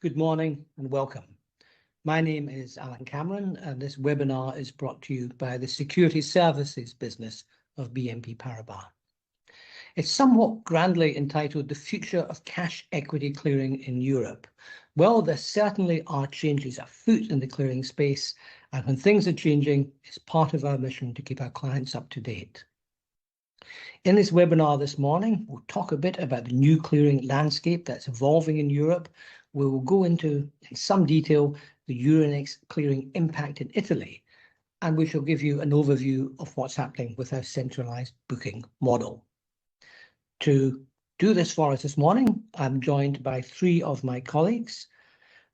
Good morning and welcome. My name is Alan Cameron and this webinar is brought to you by the Securities Services business of BNP Paribas. It's somewhat grandly entitled The Future of Cash Equity Clearing in Europe. Well, there certainly are changes afoot in the clearing space, and when things are changing, it's part of our mission to keep our clients up to date. In this webinar this morning, we'll talk a bit about the new clearing landscape that's evolving in Europe. We will go into, in some detail, the Euronext Clearing impact in Italy, and we shall give you an overview of what's happening with our centralized booking model. To do this for us this morning, I'm joined by three of my colleagues: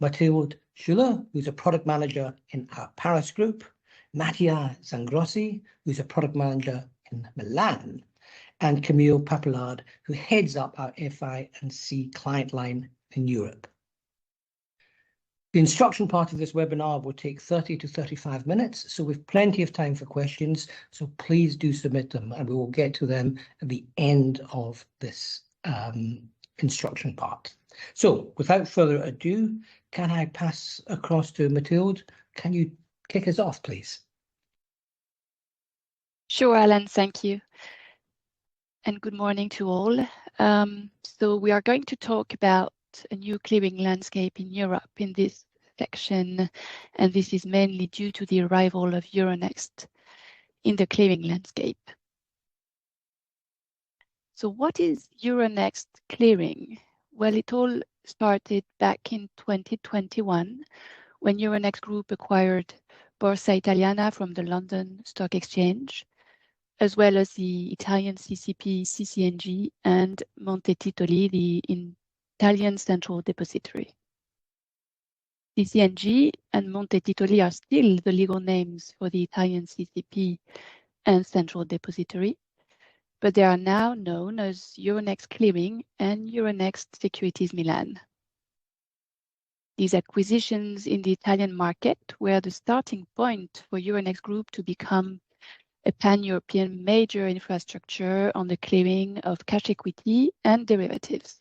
Mathilde Schuller, who's a product manager in our Paris group, Mattia Zangrossi, who's a product manager in Milan, and Camille Papillard, who heads up our FI&C client line in Europe. The instruction part of this webinar will take 30 to 35 minutes, so we've plenty of time for questions, so please do submit them and we will get to them at the end of this instruction part. So without further ado, can I pass across to Mathilde? Can you kick us off, please? Sure, Alan, thank you. And good morning to all. So we are going to talk about a new clearing landscape in Europe in this section, and this is mainly due to the arrival of Euronext in the clearing landscape. So what is Euronext Clearing? Well, it all started back in 2021 when Euronext Group acquired Borsa Italiana from the London Stock Exchange, as well as the Italian CCP, CC&G, and Monte Titoli, the Italian Central Depository. CC&G and Monte Titoli are still the legal names for the Italian CCP and Central Depository, but they are now known as Euronext Clearing and Euronext Securities Milan. These acquisitions in the Italian market were the starting point for Euronext Group to become a pan-European major infrastructure on the clearing of cash equity and derivatives.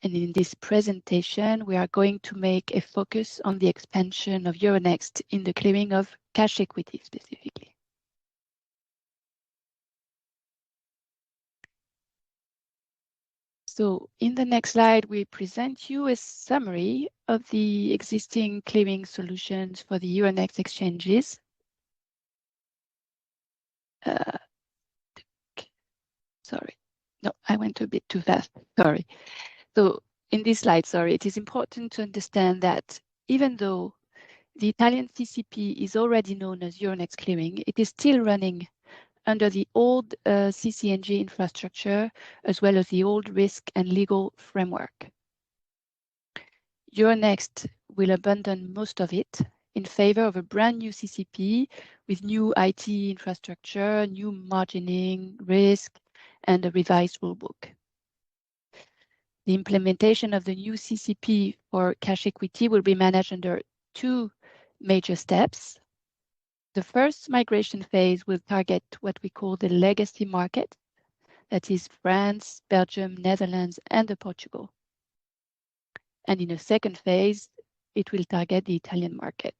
And in this presentation, we are going to make a focus on the expansion of Euronext in the clearing of cash equity specifically. So in the next slide, we present you a summary of the existing clearing solutions for the Euronext exchanges. Sorry, no, I went a bit too fast, sorry. So in this slide, it is important to understand that even though the Italian CCP is already known as Euronext Clearing, it is still running under the old CC&G infrastructure, as well as the old risk and legal framework. Euronext will abandon most of it in favor of a brand new CCP with new IT infrastructure, new margining, risk, and a revised rulebook. The implementation of the new CCP for cash equity will be managed under two major steps. The first migration phase will target what we call the legacy market, that is France, Belgium, Netherlands, and Portugal. And in a second phase, it will target the Italian market.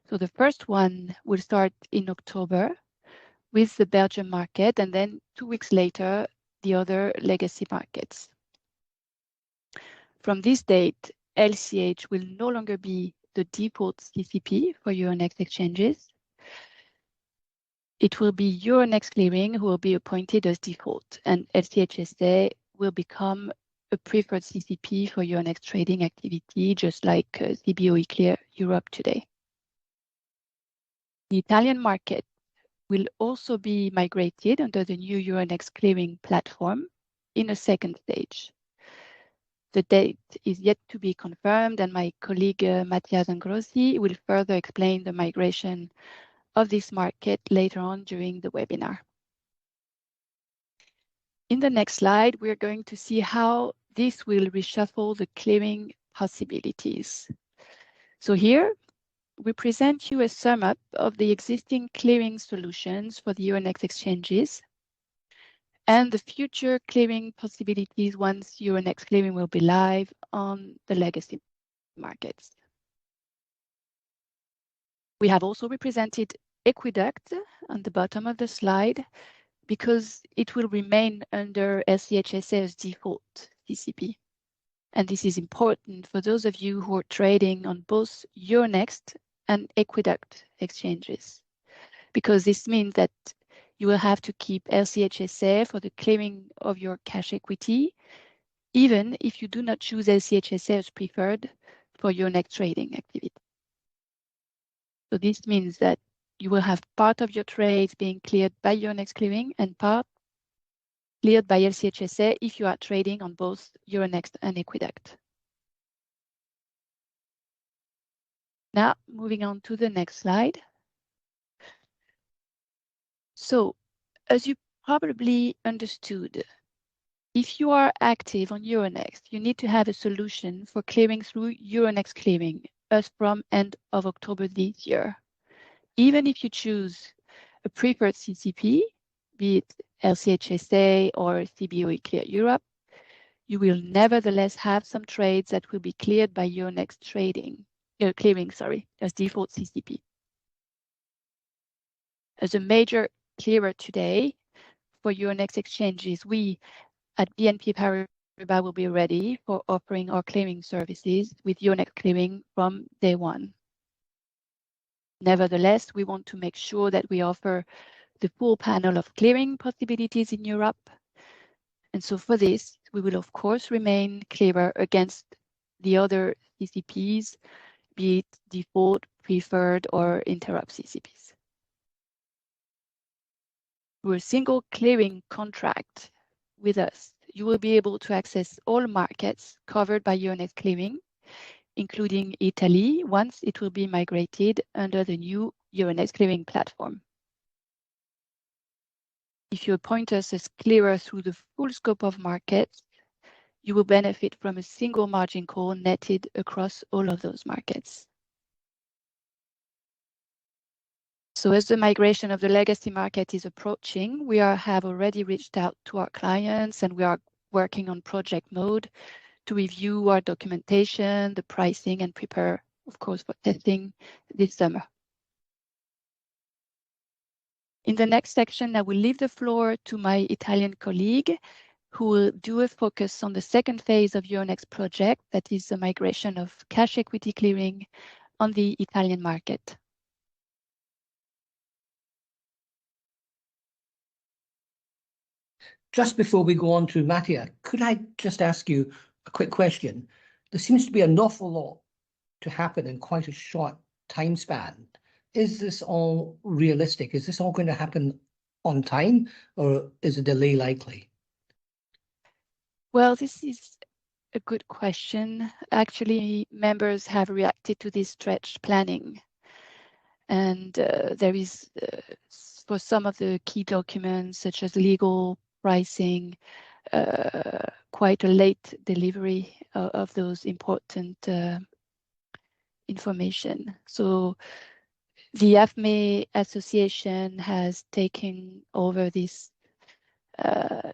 So the first one will start in October with the Belgian market, and then 2 weeks later, the other legacy markets. From this date, LCH will no longer be the default CCP for Euronext exchanges. It will be Euronext Clearing who will be appointed as default, and LCH SA will become a preferred CCP for Euronext trading activity, just like CBOE Clear Europe today. The Italian market will also be migrated under the new Euronext Clearing platform in a second stage. The date is yet to be confirmed, and my colleague Mattia Zangrossi will further explain the migration of this market later on during the webinar. In the next slide, we're going to see how this will reshuffle the clearing possibilities. So here, we present you a sum up of the existing clearing solutions for the Euronext exchanges. and the future clearing possibilities once Euronext Clearing will be live on the legacy markets. We have also represented Equiduct on the bottom of the slide because it will remain under LCH-SA's default CCP. And this is important for those of you who are trading on both Euronext and Equiduct exchanges, because this means that you will have to keep LCH-SA for the clearing of your cash equity, even if you do not choose LCH-SA as preferred for your next trading activity. So this means that you will have part of your trades being cleared by Euronext Clearing and part cleared by LCH-SA if you are trading on both Euronext and Equiduct. Now, moving on to the next slide. So, as you probably understood, if you are active on Euronext, you need to have a solution for clearing through Euronext Clearing as from end of October this year. Even if you choose a preferred CCP, be it LCH-SA or CBOE Clear Europe, you will nevertheless have some trades that will be cleared by Euronext Clearing as default CCP. As a major clearer today for Euronext exchanges, we at BNP Paribas will be ready for offering our clearing services with Euronext Clearing from day one. Nevertheless, we want to make sure that we offer the full panel of clearing possibilities in Europe. And so for this, we will of course remain clearer against the other CCPs, be it default, preferred, or interrupt CCPs. Through a single clearing contract with us, you will be able to access all markets covered by Euronext Clearing, including Italy, once it will be migrated under the new Euronext Clearing platform. If you appoint us as clearer through the full scope of markets, you will benefit from a single margin call netted across all of those markets. So as the migration of the legacy market is approaching, we have already reached out to our clients and we are working on project mode to review our documentation, the pricing, and prepare, of course, for testing this summer. In the next section, I will leave the floor to my Italian colleague, who will do a focus on the second phase of Euronext project, that is the migration of cash equity clearing on the Italian market. Just before we go on to Mattia, could I just ask you a quick question? There seems to be an awful lot to happen in quite a short time span. Is this all realistic? Is this all going to happen on time, or is a delay likely? Well, this is a good question. Actually, members have reacted to this stretched planning. And there is, for some of the key documents, such as legal, pricing, quite a late delivery of those important information. So the AFME Association has taken over this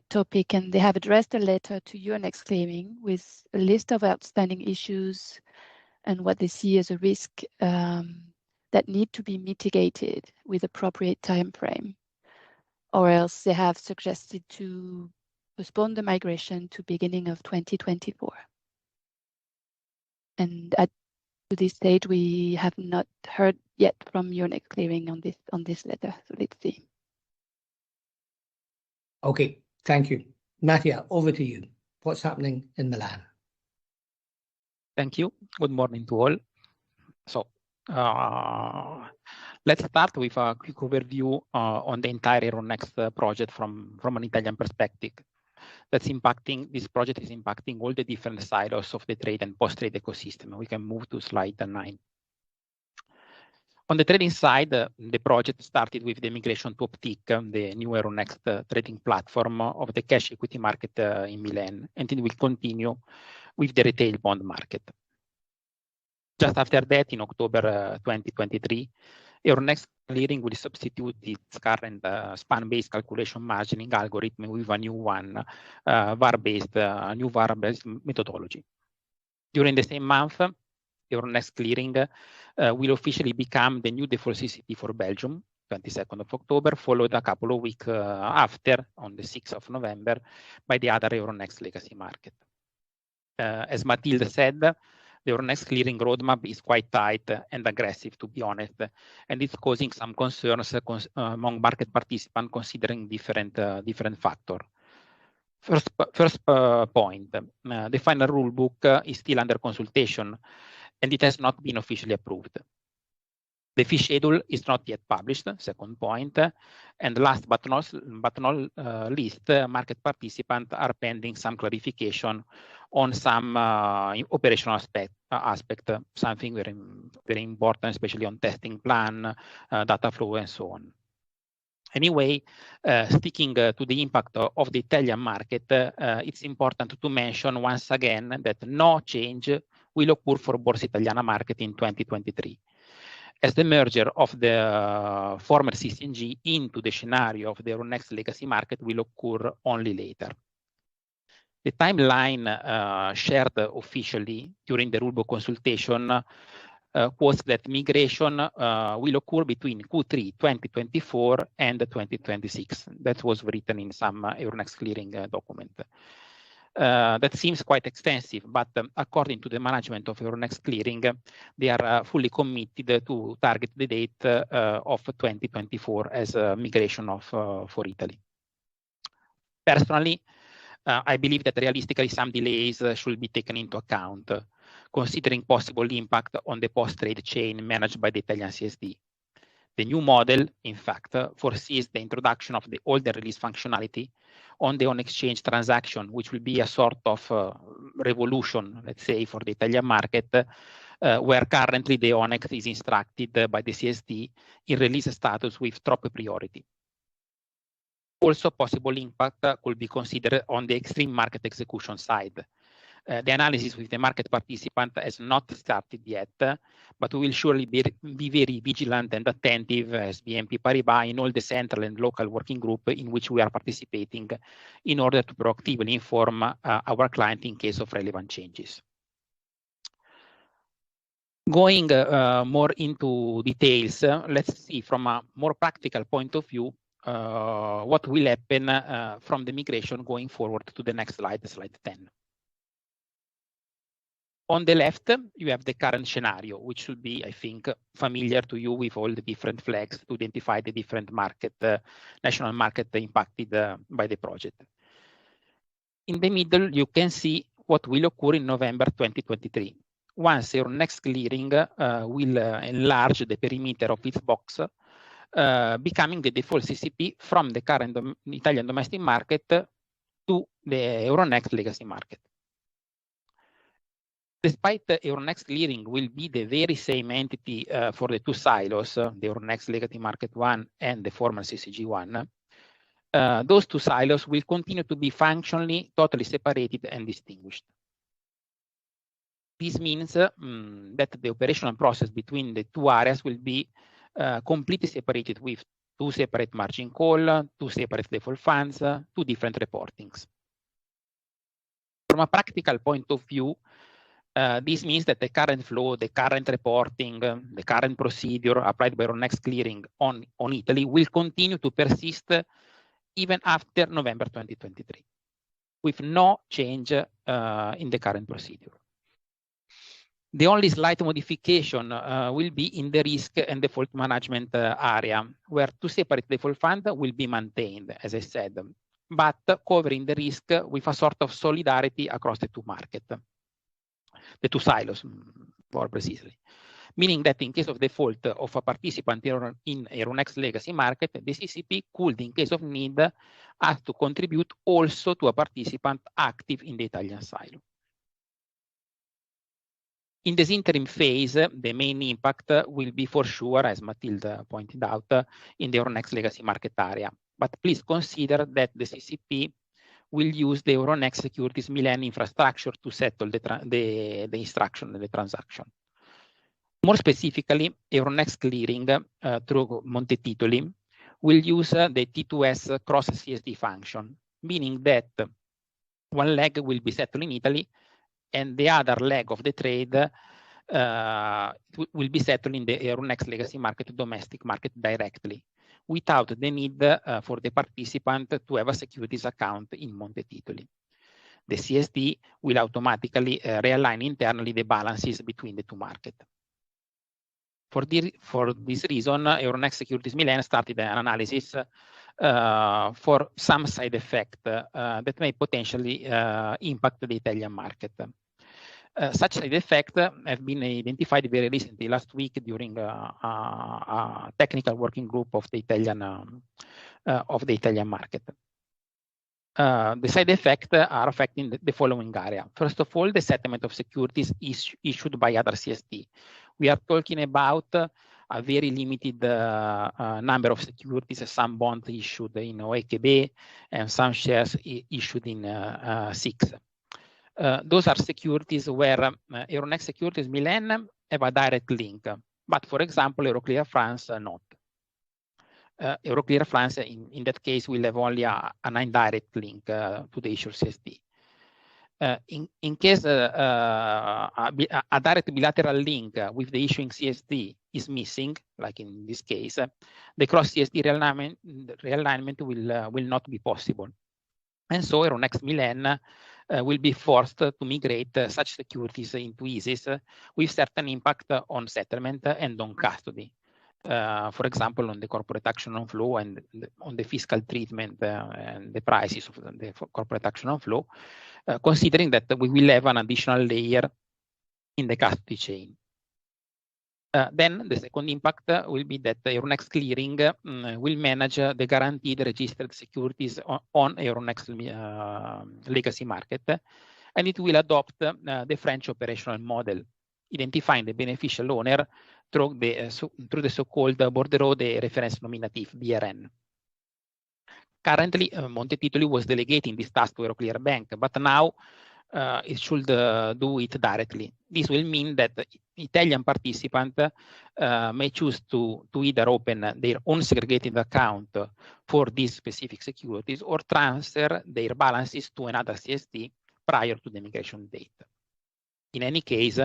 topic, and they have addressed a letter to Euronext Clearing with a list of outstanding issues and what they see as a risk that need to be mitigated with appropriate time frame, or else they have suggested to postpone the migration to beginning of 2024. And to this stage, we have not heard yet from Euronext Clearing on this letter. So let's see. Okay, thank you. Mattia, over to you. What's happening in Milan? Thank you. Good morning to all. So let's start with a quick overview on the entire Euronext project from an Italian perspective. This project is impacting all the different silos of the trade and post-trade ecosystem. We can move to slide 9. On the trading side, the project started with the migration to Optiq, the new Euronext trading platform of the cash equity market in Milan, and it will continue with the retail bond market. Just after that, in October 2023, Euronext Clearing will substitute its current span-based calculation margining algorithm with a new one, VAR-based methodology. During the same month, Euronext Clearing will officially become the new default CCP for Belgium, 22nd of October, followed a couple of weeks after, on the 6th of November, by the other Euronext legacy market. As Mathilde said, the Euronext Clearing roadmap is quite tight and aggressive, to be honest, and it's causing some concerns among market participants considering different factors. First point, the final rule book is still under consultation, and it has not been officially approved. The fee schedule is not yet published, second point. And last but not least, market participants are pending some clarification on some operational aspect, something very important, especially on testing plan, data flow, and so on. Anyway, sticking to the impact of the Italian market, it's important to mention once again that no change will occur for Borsa Italiana market in 2023. As the merger of the former CC&G into the scenario of the Euronext legacy market will occur only later. The timeline shared officially during the rulebook consultation was that migration will occur between Q3 2024 and 2026. That was written in some Euronext Clearing document. That seems quite extensive, but according to the management of Euronext Clearing, they are fully committed to target the date of 2024 as a migration for Italy. Personally, I believe that realistically some delays should be taken into account, considering possible impact on the post-trade chain managed by the Italian CSD. The new model, in fact, foresees the introduction of the older release functionality on the on-exchange transaction, which will be a sort of revolution, let's say, for the Italian market, where currently the ONEX is instructed by the CSD in release status with top priority. Also, possible impact could be considered on the extreme market execution side. The analysis with the market participant has not started yet, but we will surely be very vigilant and attentive as BNP Paribas in all the central and local working group in which we are participating in order to proactively inform our client in case of relevant changes. Going more into details, let's see from a more practical point of view what will happen from the migration going forward to the next slide, slide 10. On the left, you have the current scenario, which should be, I think, familiar to you with all the different flags to identify the different market, national market impacted by the project. In the middle, you can see what will occur in November 2023. Once Euronext Clearing will enlarge the perimeter of its box, becoming the default CCP from the current Italian domestic market to the Euronext legacy market. Despite the Euronext Clearing will be the very same entity for the two silos, the Euronext Legacy Market 1 and the former CCG 1, those two silos will continue to be functionally totally separated and distinguished. This means that the operational process between the two areas will be completely separated with two separate margin call, two separate default funds, two different reportings. From a practical point of view, this means that the current flow, the current reporting, the current procedure applied by Euronext Clearing on Italy will continue to persist even after November 2023, with no change in the current procedure. The only slight modification will be in the risk and default management area, where two separate default funds will be maintained, as I said, but covering the risk with a sort of solidarity across the two markets. The two silos, more precisely, meaning that in case of default of a participant in Euronext legacy market, the CCP could, in case of need, have to contribute also to a participant active in the Italian silo. In this interim phase, the main impact will be for sure, as Mathilde pointed out, in the Euronext legacy market area. But please consider that the CCP will use the Euronext Securities Milan infrastructure to settle the instruction and the transaction. More specifically, Euronext Clearing through Monte Titoli will use the T2S cross CSD function, meaning that one leg will be settled in Italy and the other leg of the trade will be settled in the Euronext legacy market domestic market directly, without the need for the participant to have a securities account in Monte Titoli. The CSD will automatically realign internally the balances between the two markets. For this reason, Euronext Securities Milan started an analysis for some side effect that may potentially impact the Italian market. Such side effects have been identified very recently, last week, during a technical working group of the Italian market. The side effects are affecting the following area. First of all, the settlement of securities issued by other CSD. We are talking about a very limited number of securities, some bonds issued in OEKB and some shares issued in SIX. Those are securities where Euronext Securities Milan have a direct link, but for example, Euroclear France not. Euroclear France, in that case, will have only an indirect link to the issuer CSD. In case a direct bilateral link with the issuing CSD is missing, like in this case, the cross CSD realignment will not be possible. And so Euronext Milan will be forced to migrate such securities into ISIS with certain impact on settlement and on custody. For example, on the corporate action on flow and on the fiscal treatment and the prices of the corporate action on flow, considering that we will have an additional layer in the custody chain. Then the second impact will be that Euronext Clearing will manage the guaranteed registered securities on Euronext legacy market, and it will adopt the French operational model, identifying the beneficial owner through the so-called bordereau de référence nominatif, BRN. Currently, Monte Titoli was delegating this task to Euroclear Bank, but now it should do it directly. This will mean that Italian participants may choose to either open their own segregated account for these specific securities or transfer their balances to another CSD prior to the migration date. In any case,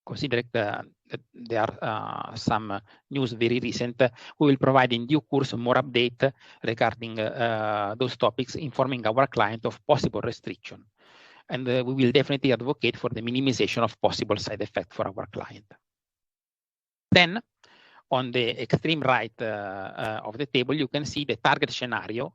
considering that there are some news very recent, we will provide in due course more update regarding those topics, informing our client of possible restriction. And we will definitely advocate for the minimization of possible side effects for our client. Then, on the extreme right of the table, you can see the target scenario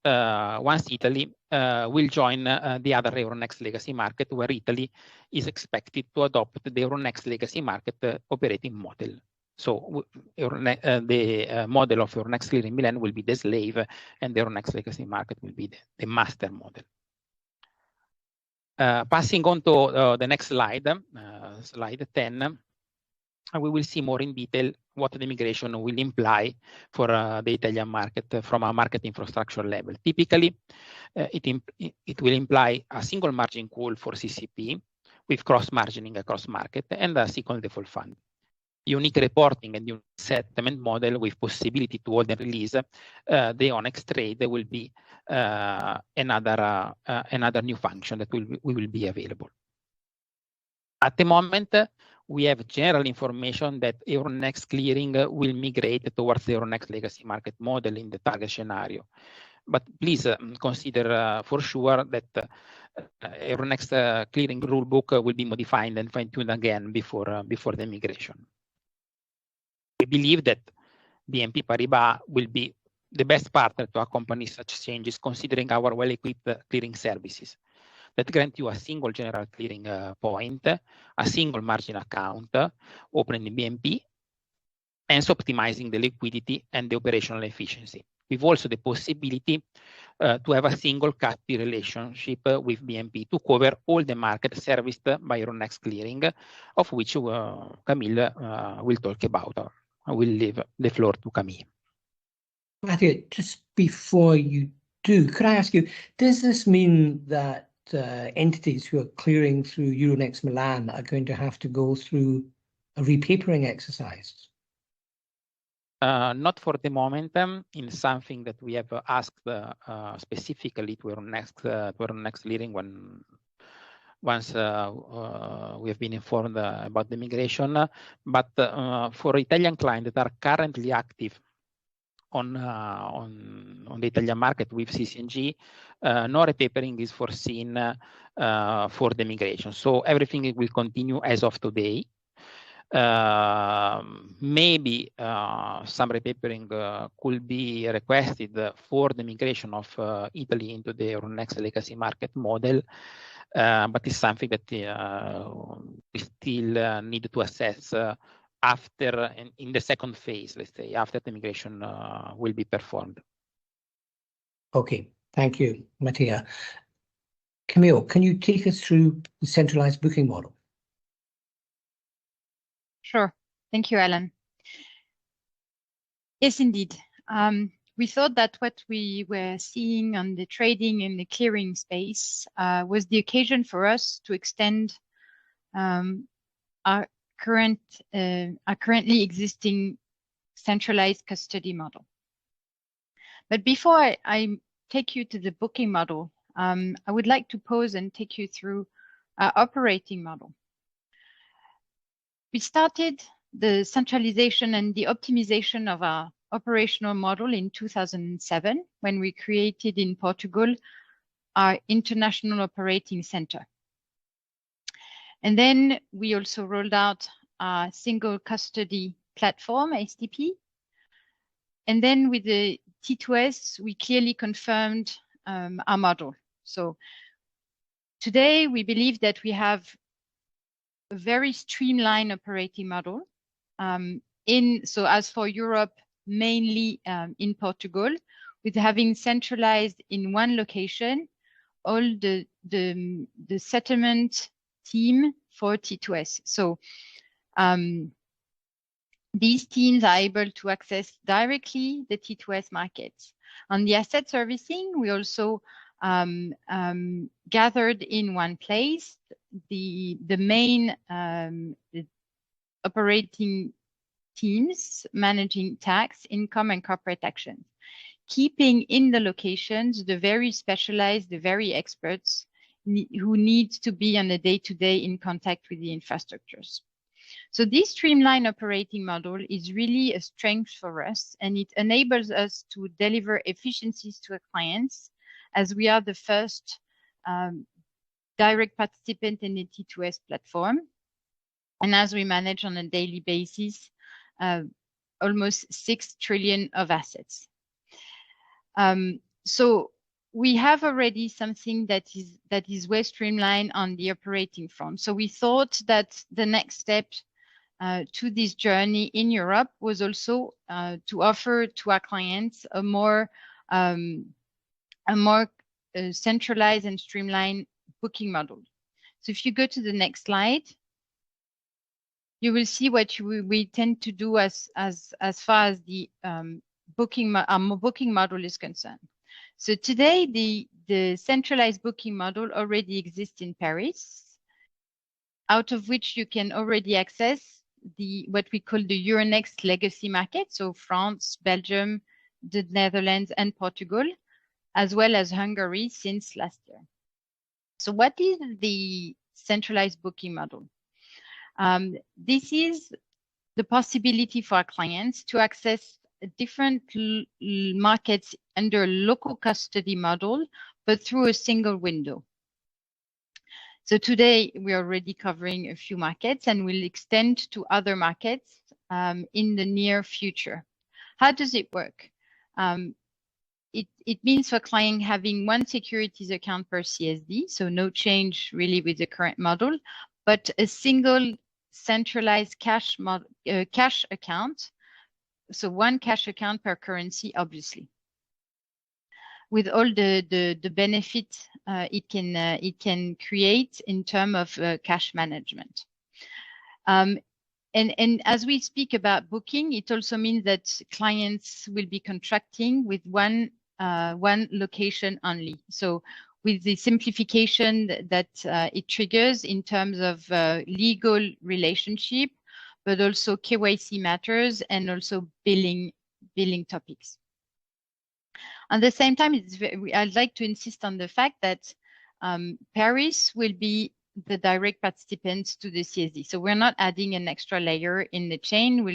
once Italy will join the other Euronext legacy market, where Italy is expected to adopt the Euronext legacy market operating model. So the model of Euronext Clearing Milan will be the slave, and the Euronext legacy market will be the master model. Passing on to the next slide, slide 10, we will see more in detail what the migration will imply for the Italian market from a market infrastructure level. Typically, it will imply a single margin call for CCP with cross-margining across market and a single default fund. Unique reporting and unique settlement model with possibility to hold and release the Onyx trade will be another new function that we will be available. At the moment, we have general information that Euronext Clearing will migrate towards the Euronext legacy market model in the target scenario. But please consider for sure that Euronext Clearing rulebook will be modified and fine-tuned again before the migration. We believe that BNP Paribas will be the best partner to accompany such changes, considering our well-equipped clearing services that grant you a single general clearing point, a single margin account open in BNP, and optimizing the liquidity and the operational efficiency. We've also the possibility to have a single custody relationship with BNP to cover all the market serviced by Euronext Clearing, of which Camille will talk about. I will leave the floor to Camille. Matthew, just before you do, could I ask you, does this mean that entities who are clearing through Euronext Milan are going to have to go through a repapering exercise? Not for the moment. In something that we have asked specifically to Euronext Clearing once we have been informed about the migration. But for Italian clients that are currently active on the Italian market with CC&G, no repapering is foreseen for the migration. So everything will continue as of today. Maybe some repapering could be requested for the migration of Italy into the Euronext legacy market model, but it's something that we still need to assess after, in the second phase, let's say, after the migration will be performed. Okay, thank you, Mattia. Camille, can you take us through the centralized booking model? Sure. Thank you, Alan. Yes, indeed. We thought that what we were seeing on the trading and the clearing space was the occasion for us to extend our currently existing centralized custody model. But before I take you to the booking model, I would like to pause and take you through our operating model. We started the centralization and the optimization of our operational model in 2007 when we created in Portugal our international operating center. And then we also rolled out our single custody platform, STP. And then with the T2S, we clearly confirmed our model. So today we believe that we have a very streamlined operating model. So as for Europe, mainly in Portugal, with having centralized in one location all the settlement team for T2S. So these teams are able to access directly the T2S markets. On the asset servicing, we also gathered in one place the main operating teams managing tax, income, and corporate actions, keeping in the locations the very specialized, the very experts who need to be on a day-to-day in contact with the infrastructures. So this streamlined operating model is really a strength for us, and it enables us to deliver efficiencies to our clients as we are the first direct participant in the T2S platform. And as we manage on a daily basis, almost 6 trillion of assets. So we have already something that is well streamlined on the operating front. So we thought that the next step to this journey in Europe was also to offer to our clients a more centralized and streamlined booking model. So if you go to the next slide, you will see what we tend to do as far as the booking model is concerned. So today, the centralized booking model already exists in Paris, out of which you can already access what we call the Euronext legacy market, so France, Belgium, the Netherlands, and Portugal, as well as Hungary since last year. So what is the centralized booking model? This is the possibility for our clients to access different markets under a local custody model, but through a single window. So today we're already covering a few markets and will extend to other markets in the near future. How does it work? It means for client having one securities account per CSD, so no change really with the current model, but a single centralized cash account, so one cash account per currency, obviously, with all the benefit it can create in terms of cash management. And as we speak about booking, it also means that clients will be contracting with one location only. So with the simplification that it triggers in terms of legal relationship, but also KYC matters and also billing topics. At the same time, I'd like to insist on the fact that Paris will be the direct participants to the CSD. So we're not adding an extra layer in the chain.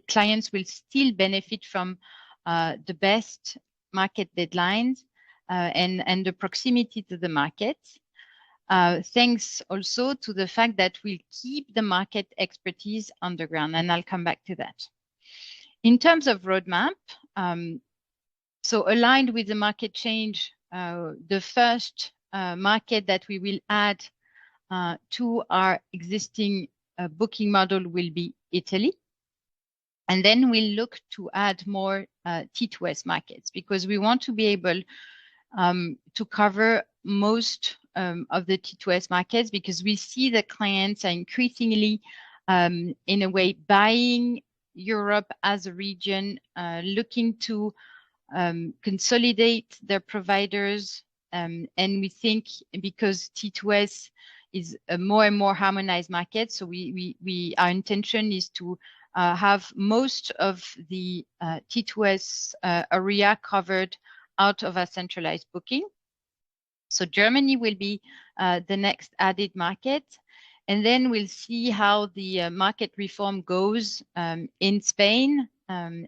Clients will still benefit from the best market deadlines and the proximity to the market. Thanks also to the fact that we'll keep the market expertise on the ground, and I'll come back to that. In terms of roadmap, so aligned with the market change, the first market that we will add to our existing booking model will be Italy. And then we'll look to add more T2S markets, because we want to be able to cover most of the T2S markets, because we see that clients are increasingly, in a way, buying Europe as a region, looking to consolidate their providers. And we think because T2S is a more and more harmonized market, so our intention is to have most of the T2S area covered out of a centralized booking. So Germany will be the next added market. And then we'll see how the market reform goes in Spain, and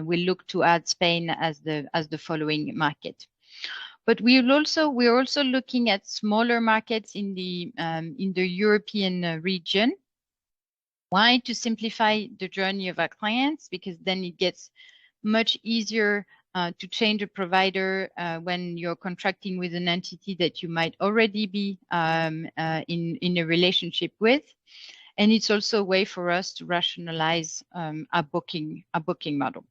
we'll look to add Spain as the following market. But we're also looking at smaller markets in the European region. Why? To simplify the journey of our clients, because then it gets much easier to change a provider when you're contracting with an entity that you might already be in a relationship with. And it's also a way for us to rationalize our booking model.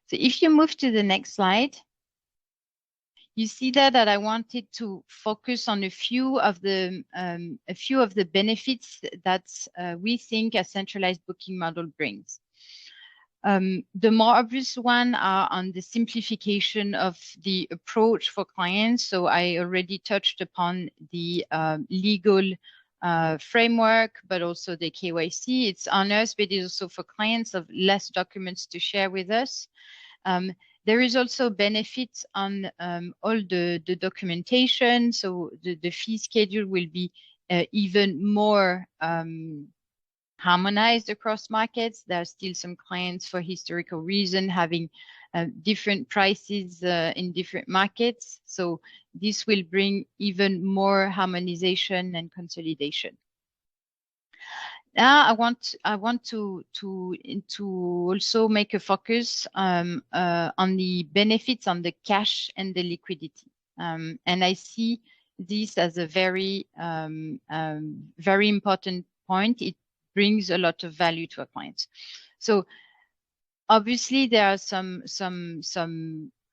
So if you move to the next slide, you see that I wanted to focus on a few of the benefits that we think a centralized booking model brings. The more obvious one are on the simplification of the approach for clients. So I already touched upon the legal framework, but also the KYC. It's on us, but it's also for clients of less documents to share with us. There is also benefits on all the documentation. So the fee schedule will be even more harmonized across markets. There are still some clients, for historical reason, having different prices in different markets. So this will bring even more harmonization and consolidation. Now I want to also make a focus on the benefits on the cash and the liquidity. And I see this as a very important point. It brings a lot of value to our clients. So obviously there are some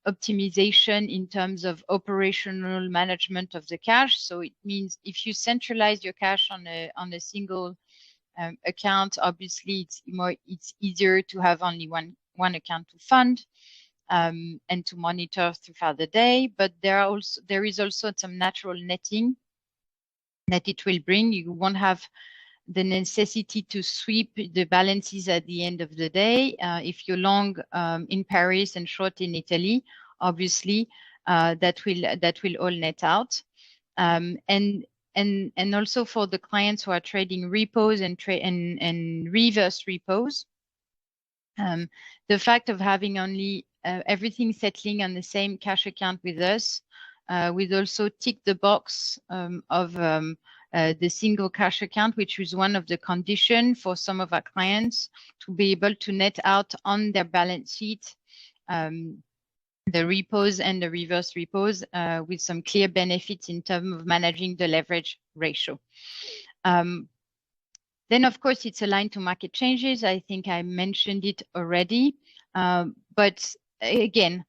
optimization in terms of operational management of the cash. So it means if you centralize your cash on a single account, obviously it's easier to have only one account to fund and to monitor throughout the day. But there is also some natural netting that it will bring. You won't have the necessity to sweep the balances at the end of the day. If you're long in Paris and short in Italy, obviously that will all net out. And also for the clients who are trading repos and reverse repos, the fact of having only everything settling on the same cash account with us, we'd also tick the box of the single cash account, which is one of the conditions for some of our clients to be able to net out on their balance sheet the repos and the reverse repos with some clear benefits in terms of managing the leverage ratio. Then, of course, it's aligned to market changes. I think I mentioned it already. But again,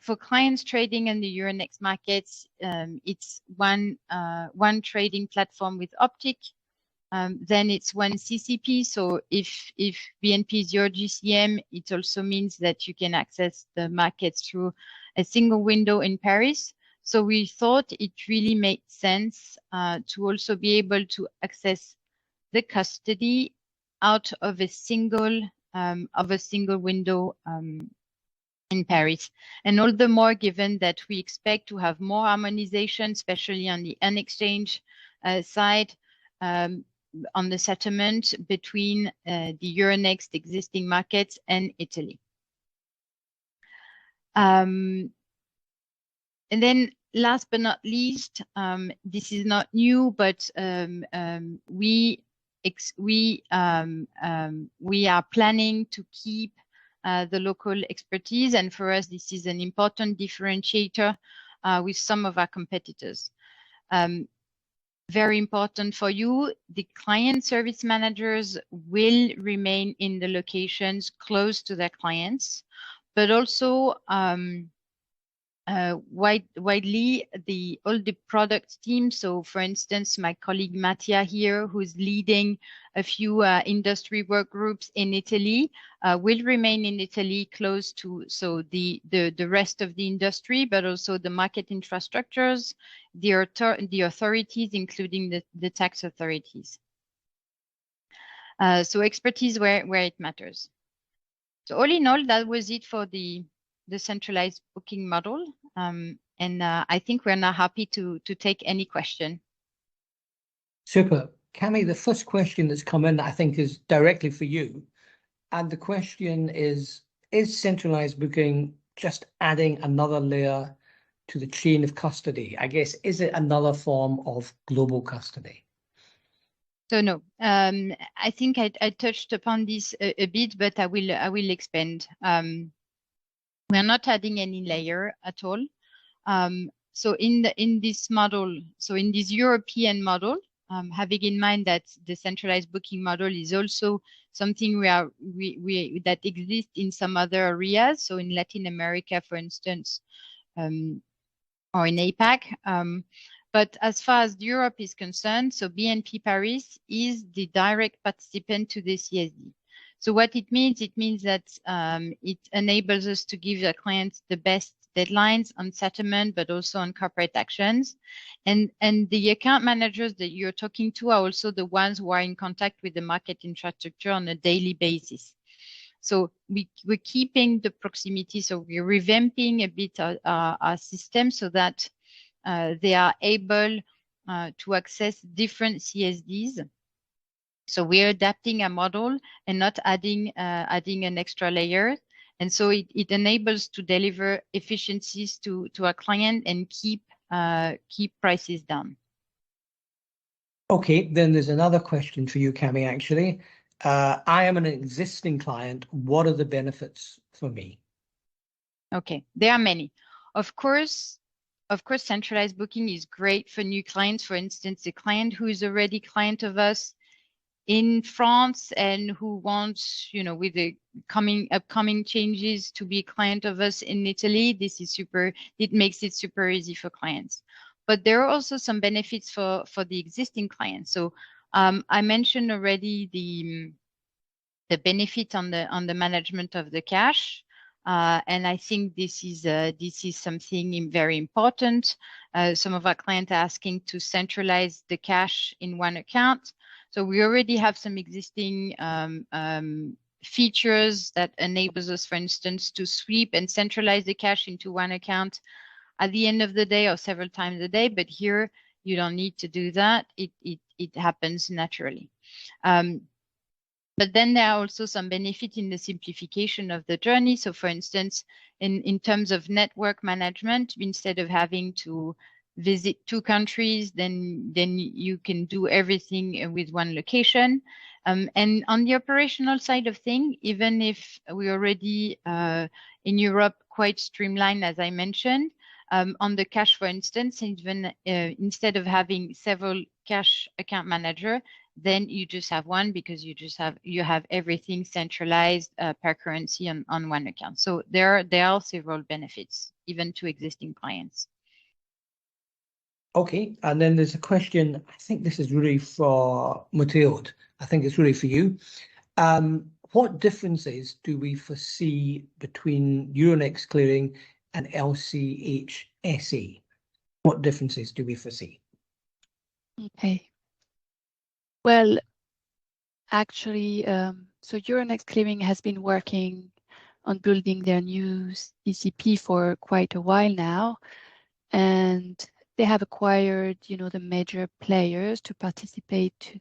for clients trading in the Euronext markets, it's one trading platform with Optic. Then it's one CCP. So if BNP is your GCM, it also means that you can access the markets through a single window in Paris. So we thought it really made sense to also be able to access the custody out of a single window in Paris. And all the more given that we expect to have more harmonization, especially on the unexchanged side, on the settlement between the Euronext existing markets and Italy. And then last but not least, this is not new, but we are planning to keep the local expertise, and for us, this is an important differentiator with some of our competitors. Very important for you, the client service managers will remain in the locations close to their clients, but also widely all the product teams. So for instance, my colleague Mattia here, who's leading a few industry work groups in Italy, will remain in Italy close to the rest of the industry, but also the market infrastructures, the authorities, including the tax authorities. So expertise where it matters. So all in all, that was it for the centralized booking model. And I think we're now happy to take any question. Super. Cami, the first question that's come in, I think, is directly for you. And the question is centralized booking just adding another layer to the chain of custody? I guess, is it another form of global custody? So no, I think I touched upon this a bit, but I will expand. We're not adding any layer at all. So in this model, so in this European model, having in mind that the centralized booking model is also something that exists in some other areas. So in Latin America, for instance, or in APAC. But as far as Europe is concerned, so BNP Paris is the direct participant to the CSD. So what it means that it enables us to give the clients the best deadlines on settlement, but also on corporate actions. And the account managers that you're talking to are also the ones who are in contact with the market infrastructure on a daily basis. So we're keeping the proximity. So we're revamping a bit our system so that they are able to access different CSDs. So we're adapting a model and not adding an extra layer. And so it enables to deliver efficiencies to our client and keep prices down. Okay, then there's another question for you, Cami, actually. I am an existing client. What are the benefits for me? Okay, there are many. Of course, centralized booking is great for new clients. For instance, a client who is already a client of us in France and who wants, with the upcoming changes to be a client of us in Italy, it makes it super easy for clients. But there are also some benefits for the existing clients. So I mentioned already the benefit on the management of the cash. And I think this is something very important. Some of our clients are asking to centralize the cash in one account. So we already have some existing features that enables us, for instance, to sweep and centralize the cash into one account at the end of the day or several times a day. But here you don't need to do that. It happens naturally. But then there are also some benefit in the simplification of the journey. So for instance, in terms of network management, instead of having to visit 2 countries, then you can do everything with one location. And on the operational side of things, even if we already in Europe quite streamlined, as I mentioned, on the cash, for instance, even instead of having several cash account manager, then you just have one because you have everything centralized per currency on one account. So there are several benefits even to existing clients. Okay, and then there's a question. I think this is really for Matteo. I think it's really for you. What differences do we foresee between Euronext Clearing and LCH SE? what differences do we foresee? Okay. Well, actually, so Euronext Clearing has been working on building their new CCP for quite a while now, and they have acquired, the major players to participate to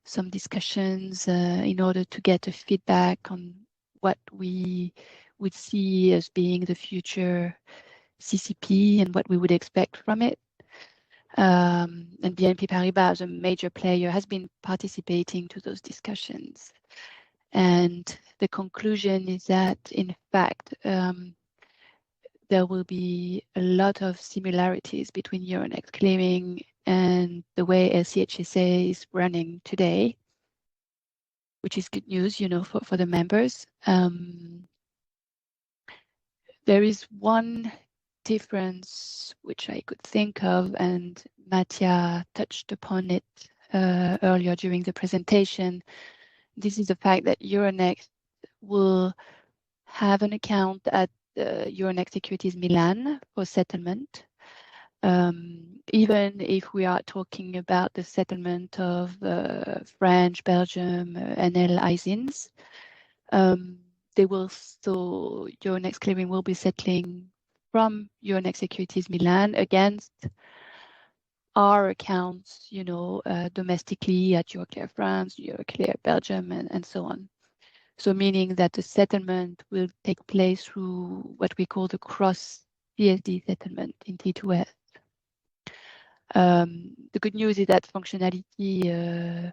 some discussions in order to get a feedback on what we would see as being the future CCP and what we would expect from it. And BNP Paribas, as a major player, has been participating to those discussions. And the conclusion is that, in fact, there will be a lot of similarities between Euronext Clearing and the way LCH-SA is running today, which is good news, for the members. There is one difference which I could think of, and Mattia touched upon it earlier during the presentation. This is the fact that Euronext will have an account at Euronext Securities Milan for settlement. Even if we are talking about the settlement of French, Belgium, NL ISINs, Euronext Clearing will be settling from Euronext Securities Milan against our accounts, domestically at Euroclear France, Euroclear Belgium, and so on. So meaning that the settlement will take place through what we call the cross CSD settlement in T2S. The good news is that functionality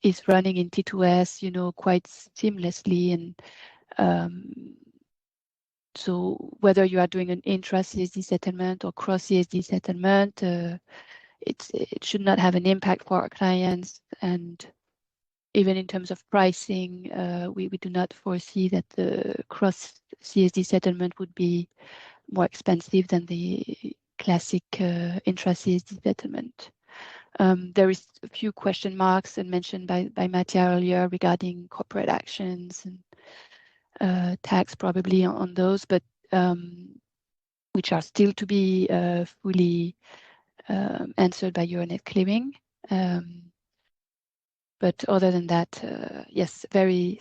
is running in T2S, quite seamlessly, and so whether you are doing an intra-CSD settlement or cross-CSD settlement, it should not have an impact for our clients. And even in terms of pricing, we do not foresee that the cross-CSD settlement would be more expensive than the classic intra-CSD settlement. There is a few question marks and mentioned by Mattia earlier regarding corporate actions and tax probably on those, but which are still to be fully answered by Euronext Clearing. But other than that, yes, very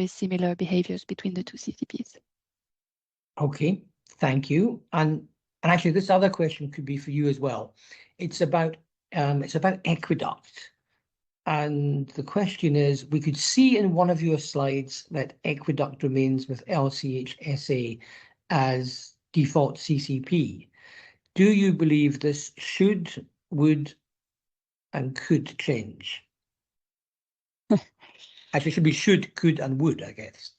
similar behaviors between the two CCPs. Okay, thank you. And actually, this other question could be for you as well. It's about Equiduct. And the question is, we could see in one of your slides that Equiduct remains with LCH-SA as default CCP. Do you believe this should, would, and could change? Actually, it should be should, could, and would, I guess.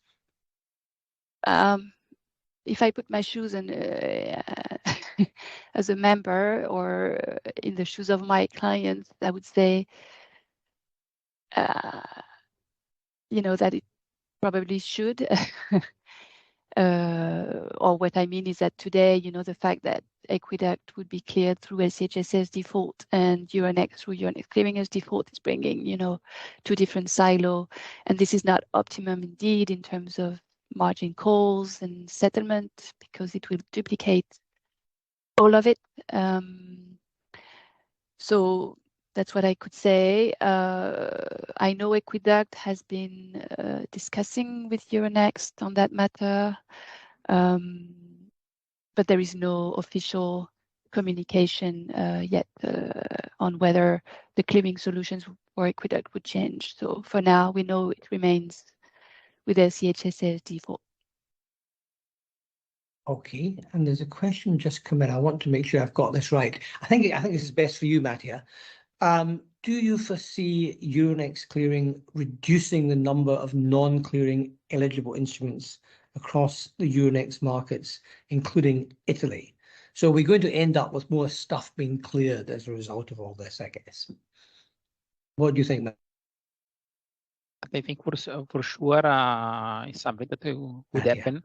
If I put my shoes in as a member or in the shoes of my clients, I would say, that it probably should. Or what I mean is that today, the fact that Equiduct would be cleared through LCH-SA's default and Euronext through Euronext Clearing as default is bringing, two different silos. And this is not optimum indeed in terms of margin calls and settlement, because it will duplicate all of it. So that's what I could say. I know Equiduct has been discussing with Euronext on that matter, but there is no official communication yet on whether the clearing solutions for Equiduct would change. So for now, we know it remains with LCH-SA default. Okay, and there's a question just come in. I want to make sure I've got this right. I think this is best for you, Mattia. Do you foresee Euronext Clearing reducing the number of non-clearing eligible instruments across the Euronext markets, including Italy? So we're going to end up with more stuff being cleared as a result of all this, I guess. What do you think, Matt? I think for sure it's something that would happen.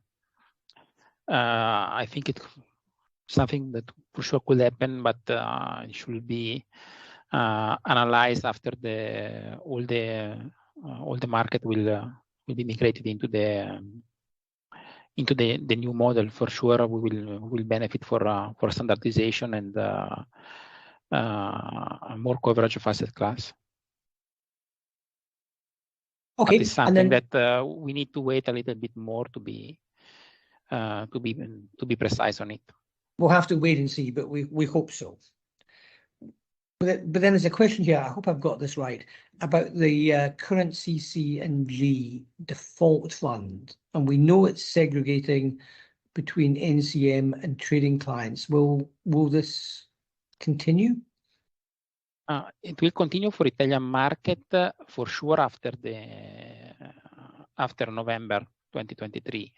I think it's something that for sure could happen, but it should be analyzed after all the market will be migrated into the into the new model, for sure we will benefit for standardization and more coverage of asset class. Okay, but it's something that we need to wait a little bit more to be precise on it. We'll have to wait and see, but we hope so. But then there's a question here, I hope I've got this right, about the current CC&G default fund. And we know it's segregating between NCM and trading clients. Will this continue? It will continue for Italian market for sure after November 2023.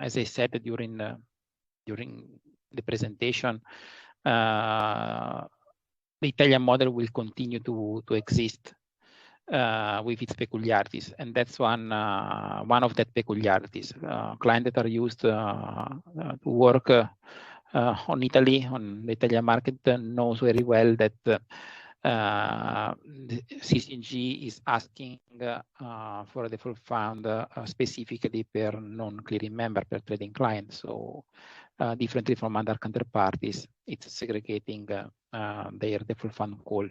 As I said during the presentation, the Italian model will continue to exist with its peculiarities, and that's one of the peculiarities. Clients that are used to work on Italy, on the Italian market, knows very well that the CC&G is asking for a default fund specifically per non-clearing member, per trading client. So differently from other counterparties, it's segregating their default fund call.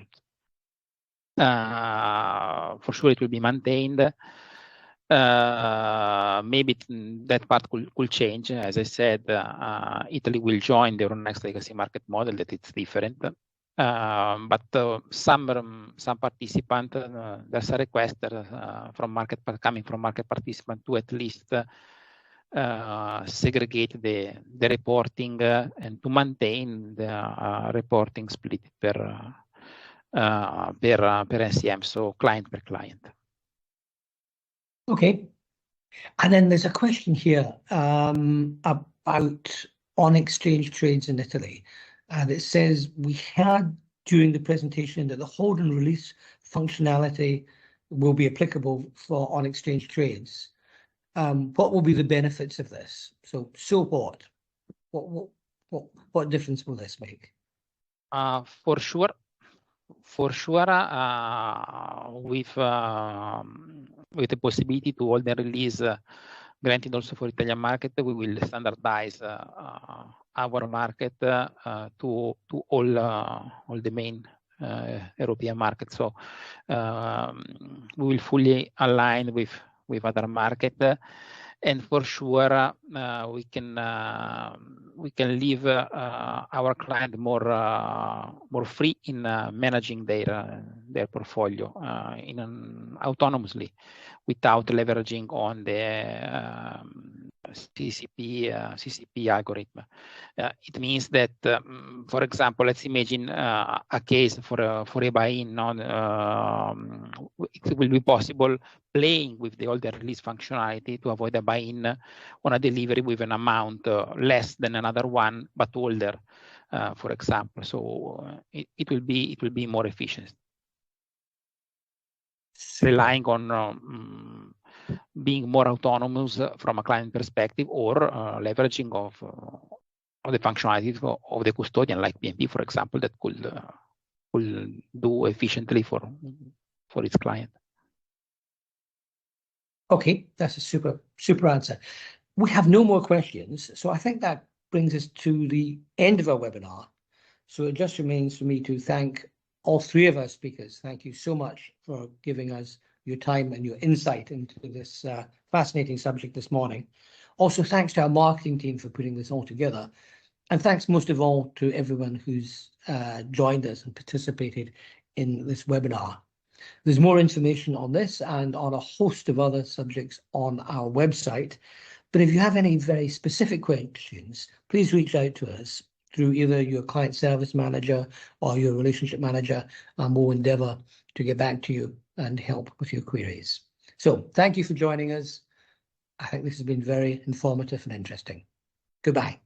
For sure, it will be maintained. Maybe that part could change. As I said, Italy will join the Euronext legacy market model, that it's different. But some participant, there's a request coming from market participant to at least segregate the reporting and to maintain the reporting split per NCM, so client per client. Okay. And then there's a question here about on-exchange trades in Italy. And it says, we had during the presentation that the hold and release functionality will be applicable for on-exchange trades. What will be the benefits of this? So what? What difference will this make? For sure, with the possibility to hold and release granted also for Italian market, we will standardize our market to all the main European markets. So we will fully align with other market, and for sure we can leave our client more free in managing their portfolio autonomously, without leveraging on the CCP algorithm. It means that, for example, let's imagine a case for a buy-in. It will be possible playing with the older release functionality to avoid a buy-in on a delivery with an amount less than another one, but older, for example. So it will be more efficient, relying on being more autonomous from a client perspective, or leveraging of the functionalities of the custodian, like BNP, for example, that could do efficiently for its client. Okay, that's a super answer. We have no more questions, so I think that brings us to the end of our webinar. So it just remains for me to thank all three of our speakers. Thank you so much for giving us your time and your insight into this fascinating subject this morning. Also, thanks to our marketing team for putting this all together. And thanks most of all to everyone who's joined us and participated in this webinar. There's more information on this and on a host of other subjects on our website. But if you have any very specific questions, please reach out to us through either your client service manager or your relationship manager, and we'll endeavour to get back to you and help with your queries. So thank you for joining us. I think this has been very informative and interesting. Goodbye.